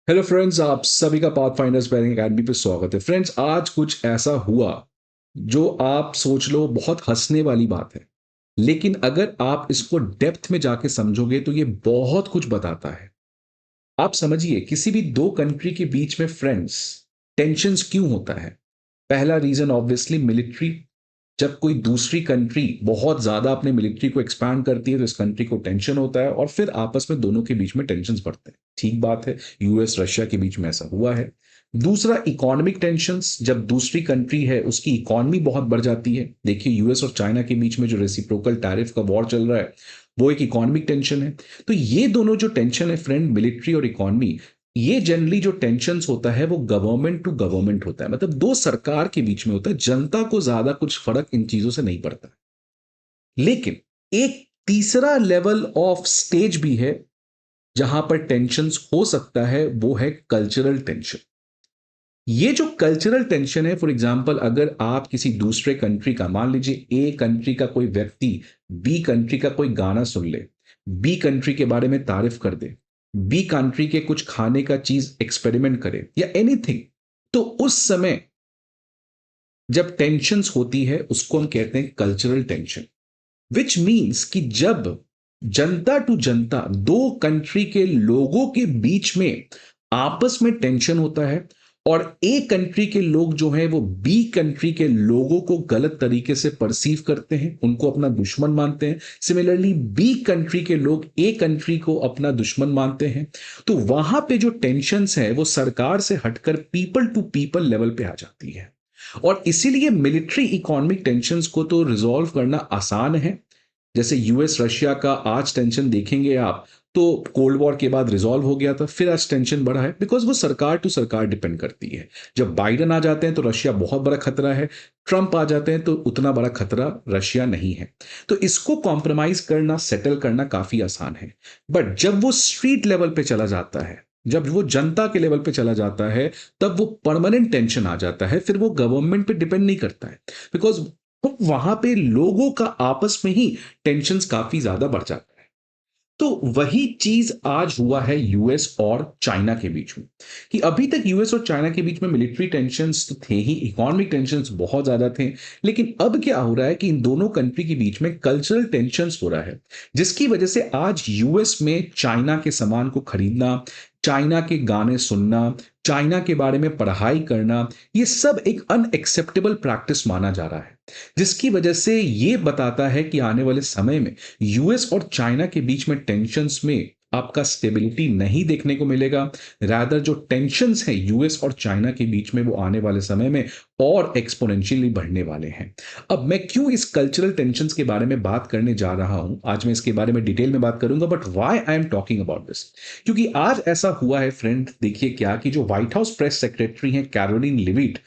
Hello friends, आप सभी का पाथफाइंडर स्पेलिंग अकेडमी पे स्वागत है। फ्रेंड्स, आज कुछ ऐसा हुआ जो आप सोच लो बहुत हंसने वाली बात है, लेकिन अगर आप इसको डेप्थ में जाके समझोगे तो ये बहुत कुछ बताता है। आप समझिए, किसी भी दो कंट्री के बीच में फ्रेंड्स टेंशन्स क्यों होता है। पहला रीजन ऑब्वियसली मिलिट्री। जब कोई दूसरी कंट्री बहुत ज्यादा अपने मिलिट्री को एक्सपैंड करती है तो इस कंट्री को टेंशन होता है और फिर आपस में दोनों के बीच में टेंशन बढ़ते हैं। ठीक बात है, यूएस रशिया के बीच में ऐसा हुआ है। दूसरा, इकोनॉमिक टेंशंस। जब दूसरी कंट्री है उसकी इकोनॉमी बहुत बढ़ जाती है। देखिए, यूएस और चाइना के बीच में जो रेसिप्रोकल टैरिफ का वॉर चल रहा है वो एक इकोनॉमिक टेंशन है। तो ये दोनों जो टेंशन है फ्रेंड, मिलिट्री और इकोनॉमी, ये जनरली जो टेंशन्स होता है वो गवर्नमेंट टू गवर्नमेंट होता है, मतलब दो सरकार के बीच में होता है। जनता को ज्यादा कुछ फर्क इन चीजों से नहीं पड़ता। लेकिन एक तीसरा लेवल ऑफ स्टेज भी है जहां पर टेंशन्स हो सकता है, वो है कल्चरल टेंशन। ये जो कल्चरल टेंशन है, फॉर एग्जांपल अगर आप किसी दूसरे कंट्री का, मान लीजिए ए कंट्री का कोई व्यक्ति बी कंट्री का कोई गाना सुन ले, बी कंट्री के बारे में तारीफ कर दे, बी कंट्री के कुछ खाने का चीज एक्सपेरिमेंट करे या एनीथिंग, तो उस समय जब टेंशन्स होती है उसको हम कहते हैं कल्चरल टेंशन। विच मीन्स कि जब जनता टू जनता, दो कंट्री के लोगों के बीच में आपस में टेंशन होता है और ए कंट्री के लोग जो हैं वो बी कंट्री के लोगों को गलत तरीके से परसीव करते हैं, उनको अपना दुश्मन मानते हैं। सिमिलरली बी कंट्री के लोग ए कंट्री को अपना दुश्मन मानते हैं। तो वहां पे जो टेंशन्स है वो सरकार से हटकर पीपल टू पीपल लेवल पे आ जाती है। और इसीलिए मिलिट्री इकोनॉमिक टेंशन्स को तो रिजॉल्व करना आसान है। जैसे यूएस रशिया का आज टेंशन देखेंगे आप, तो कोल्ड वॉर के बाद रिजॉल्व हो गया था, फिर आज टेंशन बढ़ा है बिकॉज वो सरकार टू सरकार डिपेंड करती है। जब बाइडन आ जाते हैं तो रशिया बहुत बड़ा खतरा है, ट्रंप आ जाते हैं तो उतना बड़ा खतरा रशिया नहीं है। तो इसको कॉम्प्रोमाइज करना, सेटल करना काफी आसान है। बट जब वो स्ट्रीट लेवल पे चला जाता है, जब वो जनता के लेवल पे चला जाता है, तब वो परमानेंट टेंशन आ जाता है। फिर वो गवर्नमेंट पे डिपेंड नहीं करता है बिकॉज वहां पे लोगों का आपस में ही टेंशन्स काफी ज्यादा बढ़ जाता है। तो वही चीज आज हुआ है यूएस और चाइना के बीच में, कि अभी तक यूएस और चाइना के बीच में मिलिट्री टेंशन्स तो थे ही, इकोनॉमिक टेंशन्स बहुत ज्यादा थे। लेकिन अब क्या हो रहा है कि इन दोनों कंट्री के बीच में कल्चरल टेंशन्स हो रहा है, जिसकी वजह से आज यूएस में चाइना के सामान को खरीदना, चाइना के गाने सुनना, चाइना के बारे में पढ़ाई करना, ये सब एक अनएक्सेप्टेबल प्रैक्टिस माना जा रहा है। जिसकी वजह से ये बताता है कि आने वाले समय में यूएस और चाइना के बीच में टेंशन्स में आपका स्टेबिलिटी नहीं देखने को मिलेगा। रादर जो टेंशन्स हैं यूएस और चाइना के बीच में, वो आने वाले समय में और एक्सपोनेंशियली बढ़ने वाले हैं। अब मैं क्यों इस कल्चरल टेंशन्स के बारे में बात करने जा रहा हूं, आज मैं इसके बारे में डिटेल में बात करूंगा, but why I am talking about this, क्योंकि आज ऐसा हुआ है फ्रेंड, देखिए क्या, कि जो व्हाइट हाउस प्रेस सेक्रेटरी हैं कैरोलिन लिविट,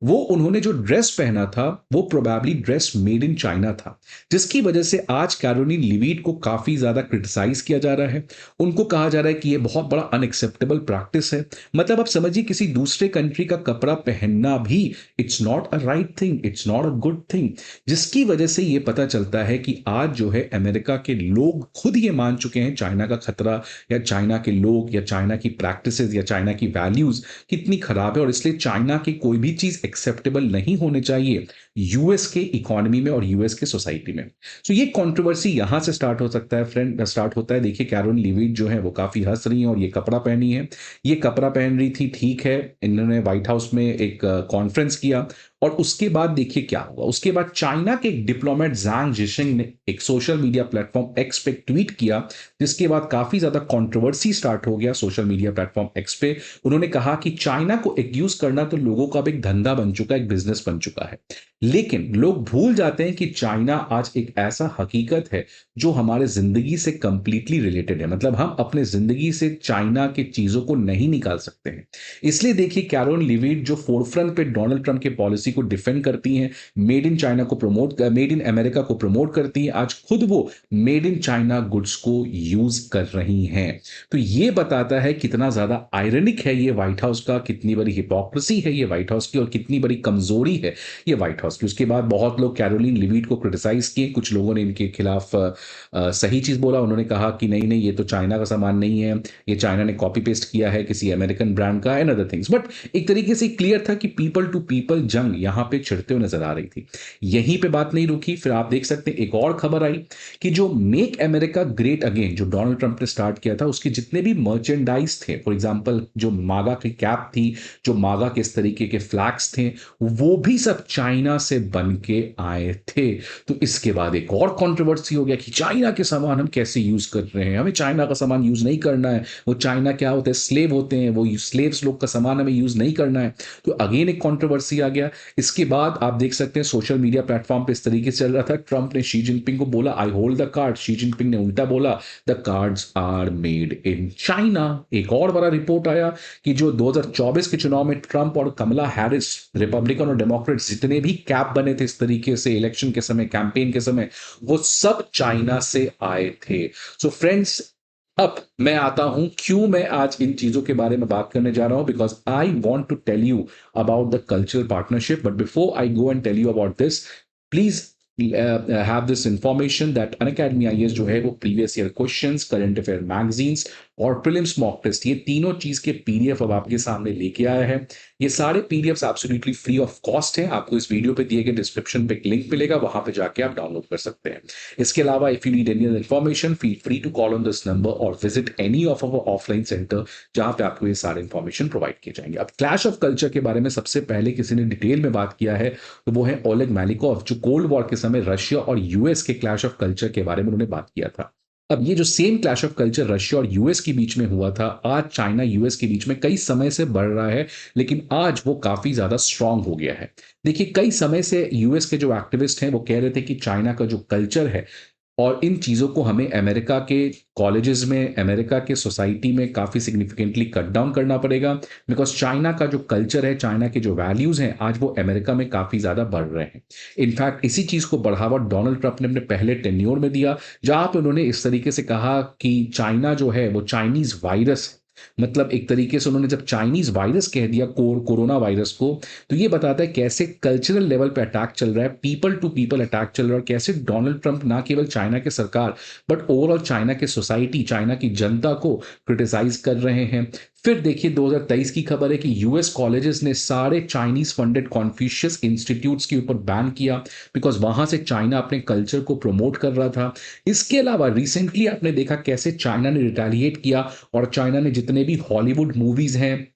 वो उन्होंने जो ड्रेस पहना था वो probably dress made in China था, जिसकी वजह से आज कैरोलिन लिविट को काफी ज्यादा क्रिटिसाइज किया जा रहा है। उनको कहा जा रहा है कि ये बहुत बड़ा अनएक्सेप्टेबल प्रैक्टिस है। मतलब आप समझिए, किसी दूसरे कंट्री का कपड़ा पहनना भी it's not a right thing, it's not a good thing. जिसकी वजह से ये पता चलता है कि आज जो है अमेरिका के लोग खुद ये मान चुके हैं चाइना का खतरा, या चाइना के लोग, या चाइना की प्रैक्टिसेस, या चाइना की वैल्यूज कितनी खराब है, और इसलिए चाइना की कोई भी चीज एक्सेप्टेबल नहीं होने चाहिए यूएस के इकोनॉमी में और यूएस के सोसाइटी में। सो ये कंट्रोवर्सी यहां से स्टार्ट हो सकता है फ्रेंड, स्टार्ट होता है। देखिए, कैरोलिन लिविट जो है वो काफी हंस रही हैं और ये कपड़ा पहनी है, ये कपड़ा पहन रही थी, ठीक है। इन्होंने व्हाइट हाउस में एक कॉन्फ्रेंस किया और उसके बाद देखिए क्या हुआ। उसके बाद चाइना के एक डिप्लोमेट ज़ांग जिशिंग ने एक सोशल मीडिया प्लेटफॉर्म एक्स पे ट्वीट किया, जिसके बाद काफी ज्यादा कंट्रोवर्सी स्टार्ट हो गया सोशल मीडिया प्लेटफॉर्म एक्स पे। उन्होंने कहा कि चाइना को एक्यूज करना तो लोगों का अब एक धंधा बन चुका है, एक बिजनेस बन चुका है। लेकिन लोग भूल जाते हैं कि चाइना आज एक ऐसा हकीकत है जो हमारे जिंदगी से कंप्लीटली रिलेटेड है। मतलब हम अपने जिंदगी से चाइना की चीजों को नहीं निकाल सकते हैं। इसलिए देखिए, कैरोलिन लिविट जो फोरफ्रंट पे डोनाल्ड ट्रंप के पॉलिसी को डिफेंड करती हैं, मेड इन चाइना को प्रमोट, मेड इन अमेरिका को प्रमोट करती हैं, आज खुद वो मेड इन चाइना गुड्स को यूज कर रही हैं। तो ये बताता है कितना ज्यादा आयरनिक है ये व्हाइट हाउस का, कितनी बड़ी हिपोक्रेसी है ये व्हाइट हाउस की, और कितनी बड़ी कमजोरी है ये व्हाइट हाउस की। उसके बाद बहुत लोग कैरोलिन लिविट को क्रिटिसाइज किए, कुछ लोगों ने इनके खिलाफ सही चीज़ बोला। उन्होंने कहा कि नहीं नहीं, ये तो चाइना का सामान नहीं है, ये चाइना ने कॉपी पेस्ट किया है किसी अमेरिकन ब्रांड का, एंड अदर थिंग्स। बट एक तरीके से क्लियर था कि पीपल टू पीपल जंग यहाँ पे छिड़ते हुए नजर आ रही थी। यहीं पे बात नहीं रुकी, फिर आप देख सकते हैं एक और खबर आई कि जो मेक अमेरिका ग्रेट अगेन जो डोनाल्ड ट्रंप ने स्टार्ट किया था, उसके जितने भी मर्चेंडाइज थे, फॉर एग्जांपल जो मागा की कैप थी, जो मागा के इस तरीके के फ्लैग्स थे, वो भी सब चाइना से बन के आए थे। तो इसके बाद एक और कंट्रोवर्सी हो गया कि चाइना के सामान हम कैसे यूज कर रहे हैं, हमें चाइना का सामान यूज नहीं करना है, वो चाइना क्या होता है, स्लेव होते हैं, वो स्लेव्स लोग का सामान हमें यूज नहीं करना है। तो अगेन एक कंट्रोवर्सी आ गया। इसके बाद आप देख सकते हैं सोशल मीडिया प्लेटफॉर्म पे इस तरीके से चल रहा था, ट्रंप ने शी जिनपिंग को बोला I hold the card, Xi Jinping ने उल्टा बोला the cards are made in China. एक और बड़ा रिपोर्ट आया कि जो 2024 के चुनाव में ट्रंप और कमला हैरिस, रिपब्लिकन और डेमोक्रेट्स जितने भी कैप बने थे इस तरीके से इलेक्शन के समय, कैंपेन के समय, वो सब चाइना से आए थे। सो फ्रेंड्स, अब मैं आता हूं क्यों मैं आज इन चीजों के बारे में बात करने जा रहा हूं, because I want to tell you about the cultural partnership. But before I go and tell you about this, please have this information that Unacademy IAS जो है वो previous year questions, current affair magazines और prelims mock test, ये तीनों चीज के PDF अब आपके सामने लेके आया है। ये सारे PDFs absolutely free of cost हैं, आपको इस वीडियो पे दिए गए डिस्क्रिप्शन पे एक लिंक मिलेगा, वहां पे जाके आप डाउनलोड कर सकते हैं। इसके अलावा if you need any other information, feel free to call on this number और visit any of our offline center, जहां पे आपको ये सारे इन्फॉर्मेशन प्रोवाइड किए जाएंगे। अब क्लैश ऑफ कल्चर के बारे में सबसे पहले किसी ने डिटेल में बात किया है, तो वो है ओलेग मैलिकोव, जो कोल्ड वॉर के समय रशिया और यूएस के क्लैश ऑफ कल्चर के बारे में उन्होंने बात किया था। अब ये जो same clash of culture Russia और यूएस के बीच में हुआ था, आज चाइना यूएस के बीच में कई समय से बढ़ रहा है, लेकिन आज वो काफी ज्यादा स्ट्रांग हो गया है। देखिए, कई समय से यूएस के जो एक्टिविस्ट हैं वो कह रहे थे कि चाइना का जो कल्चर है और इन चीज़ों को हमें अमेरिका के कॉलेजेस में, अमेरिका के सोसाइटी में काफ़ी सिग्निफिकेंटली कट डाउन करना पड़ेगा, बिकॉज चाइना का जो कल्चर है, चाइना के जो वैल्यूज़ हैं, आज वो अमेरिका में काफ़ी ज़्यादा बढ़ रहे हैं। इनफैक्ट इसी चीज़ को बढ़ावा डोनाल्ड ट्रंप ने अपने पहले टेन्योर में दिया, जहां पे उन्होंने इस तरीके से कहा कि चाइना जो है वो चाइनीज़ वायरस है। मतलब एक तरीके से उन्होंने जब चाइनीज वायरस कह दिया कोरोना वायरस को, तो ये बताता है कैसे कल्चरल लेवल पे अटैक चल रहा है, पीपल टू पीपल अटैक चल रहा है, और कैसे डोनाल्ड ट्रंप ना केवल चाइना के सरकार बट ओवरऑल चाइना के सोसाइटी, चाइना की जनता को क्रिटिसाइज कर रहे हैं। फिर देखिए 2023 की खबर है कि यूएस कॉलेजेस ने सारे चाइनीज फंडेड कॉन्फ्यूशियस इंस्टीट्यूट्स के ऊपर बैन किया, बिकॉज वहां से चाइना अपने कल्चर को प्रमोट कर रहा था। इसके अलावा रिसेंटली आपने देखा कैसे चाइना ने रिटेलिएट किया और चाइना ने जितने भी हॉलीवुड मूवीज हैं,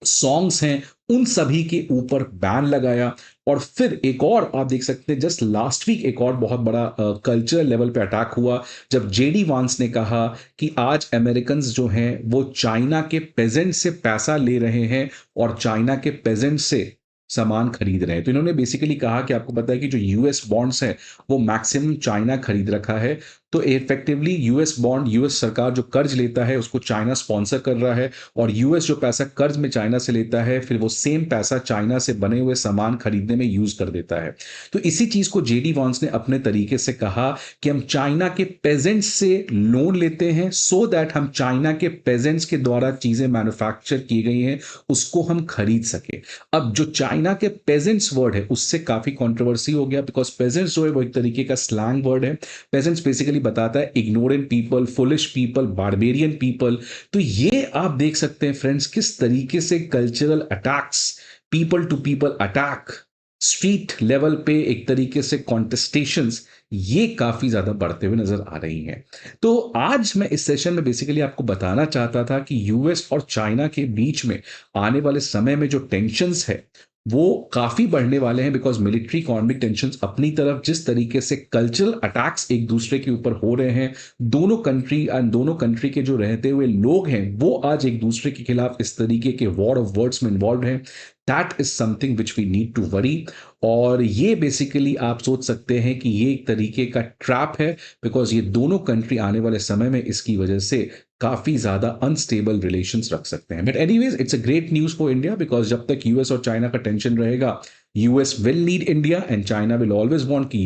सॉन्ग्स हैं, उन सभी के ऊपर बैन लगाया। और फिर एक और आप देख सकते हैं जस्ट लास्ट वीक एक और बहुत बड़ा कल्चरल लेवल पे अटैक हुआ, जब जेडी वांस ने कहा कि आज अमेरिकन जो हैं वो चाइना के पेजेंट से पैसा ले रहे हैं और चाइना के पेजेंट से सामान खरीद रहे हैं। तो इन्होंने बेसिकली कहा कि आपको पता है कि जो यूएस बॉन्ड्स हैं वो मैक्सिमम चाइना खरीद रखा है, तो इफेक्टिवली यूएस बॉन्ड, यूएस सरकार जो कर्ज लेता है उसको चाइना स्पॉन्सर कर रहा है, और यूएस जो पैसा कर्ज में चाइना से लेता है फिर वो सेम पैसा चाइना से बने हुए सामान खरीदने में यूज कर देता है। तो इसी चीज को जेडी वॉन्स ने अपने तरीके से कहा कि हम चाइना के पेजेंट्स से लोन लेते हैं सो दैट हम चाइना के पेजेंट्स के द्वारा चीजें मैन्युफैक्चर की गई हैं उसको हम खरीद सके। अब जो चाइना के पेजेंट्स वर्ड है उससे काफी कंट्रोवर्सी हो गया, बिकॉज पेजेंट्स जो है वो एक तरीके का स्लैंग वर्ड है। पेजेंट्स बेसिकली बताता है ignorant people, foolish people, barbarian people. तो ये आप देख सकते हैं फ्रेंड्स किस तरीके से cultural attacks, people to people attack, street level पे एक तरीके से कॉन्टेस्टेशंस, ये काफी ज्यादा बढ़ते हुए नजर आ रही हैं। तो आज मैं इस सेशन में बेसिकली आपको बताना चाहता था कि यूएस और चाइना के बीच में आने वाले समय में जो टेंशंस है वो काफी बढ़ने वाले हैं, बिकॉज मिलिट्री इकोनॉमिक टेंशंस अपनी तरफ, जिस तरीके से कल्चरल अटैक्स एक दूसरे के ऊपर हो रहे हैं, दोनों कंट्री एंड दोनों कंट्री के जो रहते हुए लोग हैं वो आज एक दूसरे के खिलाफ इस तरीके के वॉर ऑफ वर्ड्स में इन्वॉल्व हैं। That is something which we need to worry. और ये बेसिकली आप सोच सकते हैं कि ये एक तरीके का ट्रैप है, बिकॉज ये दोनों कंट्री आने वाले समय में इसकी वजह से काफी ज्यादा अनस्टेबल रिलेशंस रख सकते हैं। But anyways it's a great news for India, because जब तक यूएस और चाइना का टेंशन रहेगा, US will need India and China will always want कि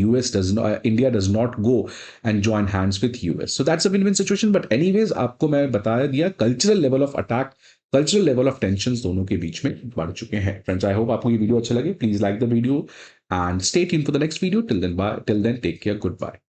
India does not go and join hands with US. So that's a win-win situation. But anyways, आपको मैं बता दिया cultural level of attack cultural level of tension दोनों के बीच में बढ़ चुके हैं। फ्रेंड्स, आई होप आपको ये वीडियो अच्छा लगे। Please like the video and stay tuned for the next video. Till then take care, good bye.